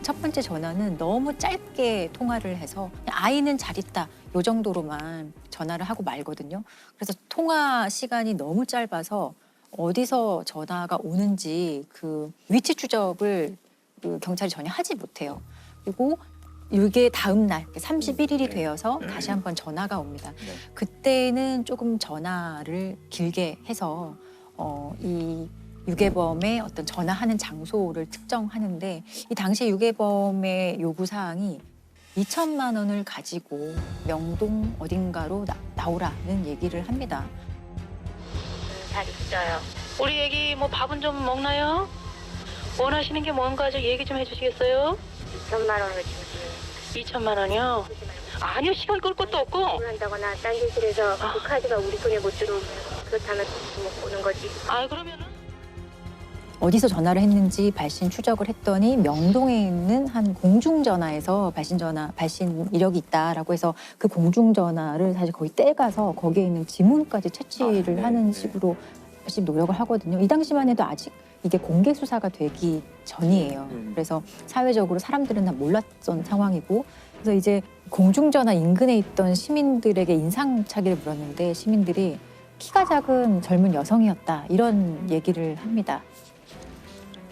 첫 번째 전화는 너무 짧게 통화를 해서 그냥 아이는 잘 있다 요 정도로만 전화를 하고 말거든요. 그래서 통화 시간이 너무 짧아서 어디서 전화가 오는지 그 위치 추적을 그 경찰이 전혀 하지 못해요. 그리고 이게 다음 날 31일이 되어서 다시 한번 전화가 옵니다. 그때는 조금 전화를 길게 해서 이 유괴범의 어떤 전화하는 장소를 특정하는데 이 당시 유괴범의 요구사항이 2천만 원을 가지고 명동 어딘가로 나오라는 얘기를 합니다. 잘 있어요. 우리 애기 뭐 밥은 좀 먹나요? 원하시는 게 뭔가 좀 얘기 좀 해주시겠어요? 2천만 원을 주세요. 2천만 원이요? 아니요, 시간 끌 것도 없고. 한다거나 딴 기술에서 그 카드가 우리 손에 못 들어오면 그렇다면 못 보는 거지. 아, 그러면은. 어디서 전화를 했는지 발신 추적을 했더니 명동에 있는 한 공중전화에서 발신 이력이 있다라고 해서 그 공중전화를 사실 거의 떼가서 거기에 있는 지문까지 채취를 하는 식으로 열심히 노력을 하거든요. 이 당시만 해도 아직 이게 공개 수사가 되기 전이에요. 그래서 사회적으로 사람들은 다 몰랐던 상황이고 그래서 이제 공중전화 인근에 있던 시민들에게 인상착의를 물었는데 시민들이 키가 작은 젊은 여성이었다 이런 얘기를 합니다.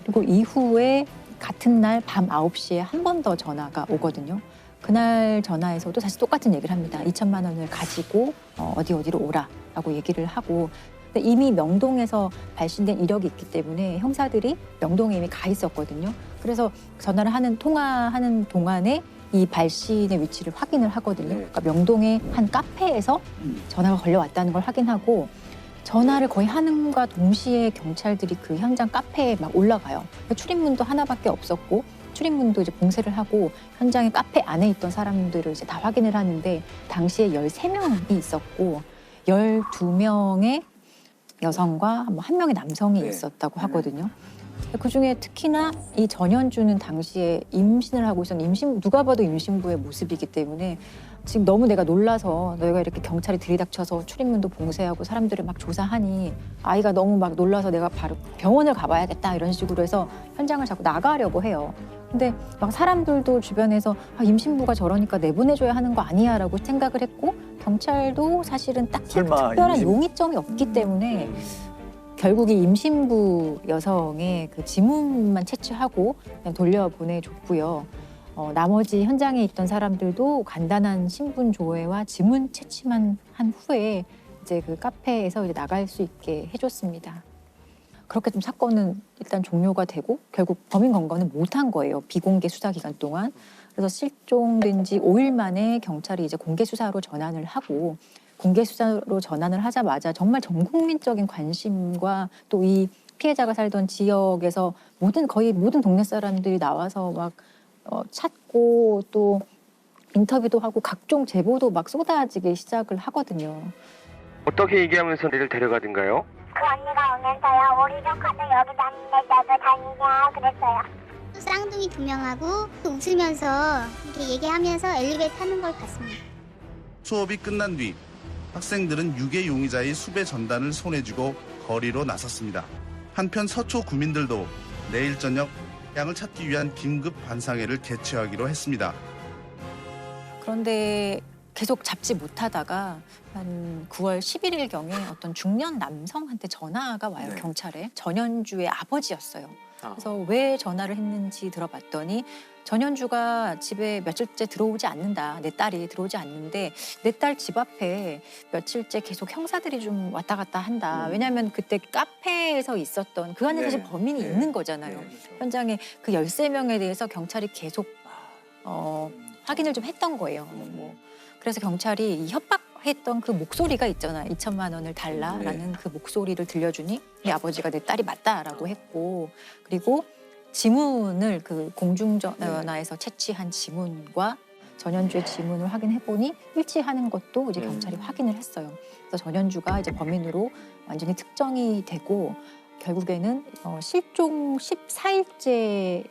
그리고 이후에 같은 날 밤 9시에 한 번 더 전화가 오거든요. 그날 전화에서도 사실 똑같은 얘기를 합니다. 2천만 원을 가지고 어디로 오라라고 얘기를 하고 근데 이미 명동에서 발신된 이력이 있기 때문에 형사들이 명동에 이미 가 있었거든요. 그래서 전화를 통화하는 동안에 이 발신의 위치를 확인을 하거든요. 그러니까 명동의 한 카페에서 전화가 걸려왔다는 걸 확인하고 전화를 거의 하는과 동시에 경찰들이 그 현장 카페에 막 올라가요. 출입문도 하나밖에 없었고 출입문도 이제 봉쇄를 하고 현장의 카페 안에 있던 사람들을 이제 다 확인을 하는데 당시에 13명이 있었고 12명의 여성과 한 명의 남성이 있었다고 하거든요. 그중에 특히나 이 전현주는 당시에 임신을 하고 있었는 누가 봐도 임신부의 모습이기 때문에 지금 너무 내가 놀라서 너희가 이렇게 경찰이 들이닥쳐서 출입문도 봉쇄하고 사람들을 막 조사하니 아이가 너무 막 놀라서 내가 바로 병원을 가봐야겠다 이런 식으로 해서 현장을 자꾸 나가려고 해요. 근데 막 사람들도 주변에서 임신부가 저러니까 내보내줘야 하는 거 아니야 라고 생각을 했고 경찰도 사실은 딱히 특별한 용의점이 없기 때문에 결국 이 임신부 여성의 그 지문만 채취하고 그냥 돌려보내줬고요. 나머지 현장에 있던 사람들도 간단한 신분 조회와 지문 채취만 한 후에 이제 그 카페에서 이제 나갈 수 있게 해줬습니다. 그렇게 좀 사건은 일단 종료가 되고 결국 범인 검거는 못한 거예요. 비공개 수사 기간 동안. 그래서 실종된 지 5일 만에 경찰이 이제 공개 수사로 전환을 하고 공개 수사로 전환을 하자마자 정말 전 국민적인 관심과 또 이 피해자가 살던 지역에서 거의 모든 동네 사람들이 나와서 막 찾고 또 인터뷰도 하고 각종 제보도 막 쏟아지기 시작을 하거든요. 어떻게 얘기하면서 애를 데려가든가요? 그 언니가 오면서요. 우리 좀 가서 여기 다니네 너도 다니냐 그랬어요. 쌍둥이 2명하고 웃으면서 이렇게 얘기하면서 엘리베이터 타는 걸 봤습니다. 수업이 끝난 뒤 학생들은 유괴 용의자의 수배 전단을 손에 쥐고 거리로 나섰습니다. 한편 서초 구민들도 내일 저녁 양을 찾기 위한 긴급 반상회를 개최하기로 했습니다. 그런데 계속 잡지 못하다가 한 9월 11일경에 어떤 중년 남성한테 전화가 와요. 네. 경찰에. 전현주의 아버지였어요. 그래서 왜 전화를 했는지 들어봤더니 전현주가 집에 며칠째 들어오지 않는다. 내 딸이 들어오지 않는데 내 딸 집 앞에 며칠째 계속 형사들이 좀 왔다 갔다 한다. 왜냐하면 그때 카페에서 있었던 그 안에 사실 범인이 있는 거잖아요. 현장에 그 13명에 대해서 경찰이 계속 확인을 좀 했던 거예요. 그래서 경찰이 이 협박했던 그 목소리가 있잖아요. 2천만 원을 달라라는 그 목소리를 들려주니 네 아버지가 내 딸이 맞다라고 했고 그리고 지문을 그 공중전화에서 채취한 지문과 전현주의 지문을 확인해보니 일치하는 것도 이제 경찰이 확인을 했어요. 그래서 전현주가 이제 범인으로 완전히 특정이 되고 결국에는 실종 14일째에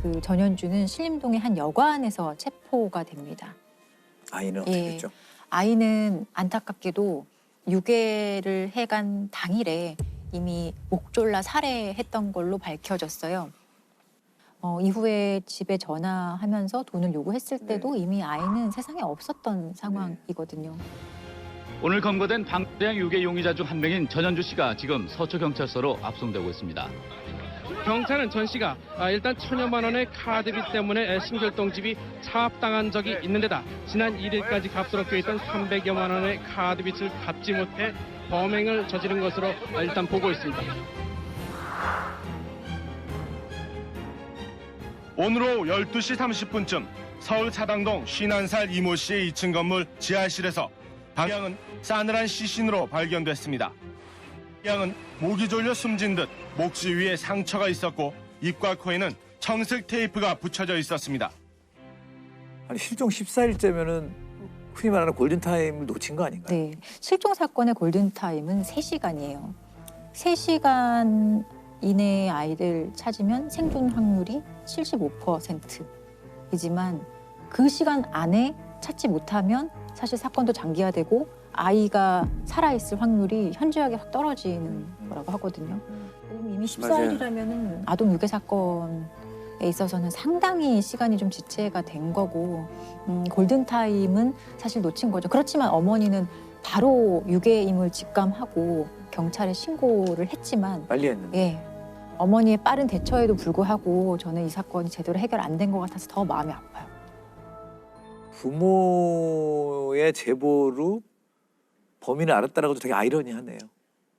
그 전현주는 신림동의 한 여관에서 체포가 됩니다. 아이는 어떻게 됐죠? 아이는 안타깝게도 유괴를 해간 당일에 이미 목 졸라 살해했던 걸로 밝혀졌어요. 이후에 집에 전화하면서 돈을 요구했을 때도 이미 아이는 세상에 없었던 상황이거든요. 오늘 검거된 방대한 유괴 용의자 중 한 명인 전현주 씨가 지금 서초경찰서로 압송되고 있습니다. 경찰은 전 씨가 일단 1,000여만 원의 카드비 때문에 신결동집이 차압당한 적이 있는 데다 지난 1일까지 값으로 껴있던 300여만 원의 카드빚을 갚지 못해 범행을 저지른 것으로 일단 보고 있습니다. 오늘 오후 12시 30분쯤 서울 사당동 51살 이모 씨의 2층 건물 지하실에서 방향은 싸늘한 시신으로 발견됐습니다. 양은 목이 졸려 숨진 듯 목지 위에 상처가 있었고 입과 코에는 청색 테이프가 붙여져 있었습니다. 아니 실종 14일째면은 흔히 말하는 골든타임을 놓친 거 아닌가요? 네, 실종 사건의 골든타임은 3시간이에요. 3시간 이내의 아이를 찾으면 생존 확률이 75%이지만 그 시간 안에 찾지 못하면 사실 사건도 장기화되고 아이가 살아있을 확률이 현저하게 확 떨어지는 거라고 하거든요. 이미 14일이라면 아동 유괴 사건에 있어서는 상당히 시간이 좀 지체가 된 거고 골든타임은 사실 놓친 거죠. 그렇지만 어머니는 바로 유괴임을 직감하고 경찰에 신고를 했지만 빨리 했는데. 예, 어머니의 빠른 대처에도 불구하고 저는 이 사건이 제대로 해결 안 된 것 같아서 더 마음이 아파요. 부모의 제보로 범인을 알았다는 것도 되게 아이러니하네요.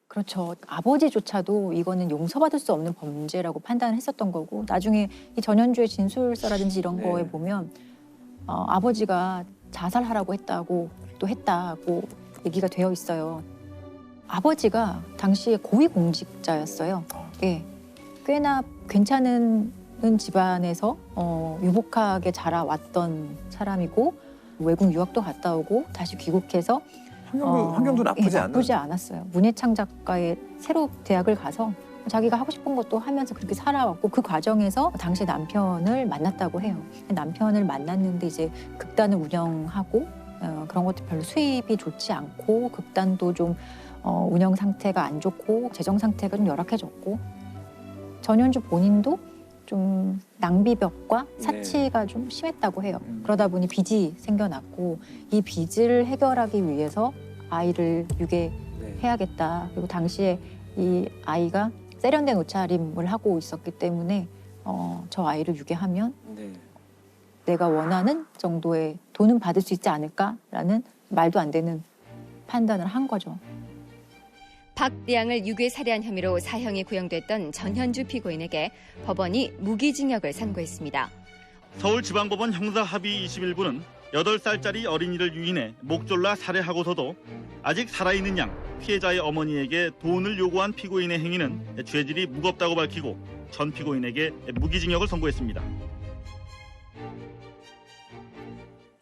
그렇죠. 아버지조차도 이거는 용서받을 수 없는 범죄라고 판단을 했었던 거고 나중에 이 전현주의 진술서라든지 이런 거에 보면 아버지가 자살하라고 했다고 얘기가 되어 있어요. 아버지가 당시에 고위공직자였어요. 예, 꽤나 괜찮은 집안에서 유복하게 자라왔던 사람이고 외국 유학도 갔다 오고 다시 귀국해서 환경도 나쁘지 않은. 나쁘지 않았어요. 문예창작과에 새로 대학을 가서 자기가 하고 싶은 것도 하면서 그렇게 살아왔고 그 과정에서 당시 남편을 만났다고 해요. 남편을 만났는데 이제 극단을 운영하고 그런 것도 별로 수입이 좋지 않고 극단도 좀 운영 상태가 안 좋고 재정 상태가 좀 열악해졌고 전현주 본인도 좀 낭비벽과 사치가 좀 심했다고 해요. 그러다 보니 빚이 생겨났고 이 빚을 해결하기 위해서 아이를 유괴해야겠다. 그리고 당시에 이 아이가 세련된 옷차림을 하고 있었기 때문에 저 아이를 유괴하면 내가 원하는 정도의 돈은 받을 수 있지 않을까라는 말도 안 되는 판단을 한 거죠. 박 대양을 유괴 살해한 혐의로 사형이 구형됐던 전현주 피고인에게 법원이 무기징역을 선고했습니다. 서울지방법원 형사합의 21부는 8살짜리 어린이를 유인해 목 졸라 살해하고서도 아직 살아있는 양 피해자의 어머니에게 돈을 요구한 피고인의 행위는 죄질이 무겁다고 밝히고 전 피고인에게 무기징역을 선고했습니다.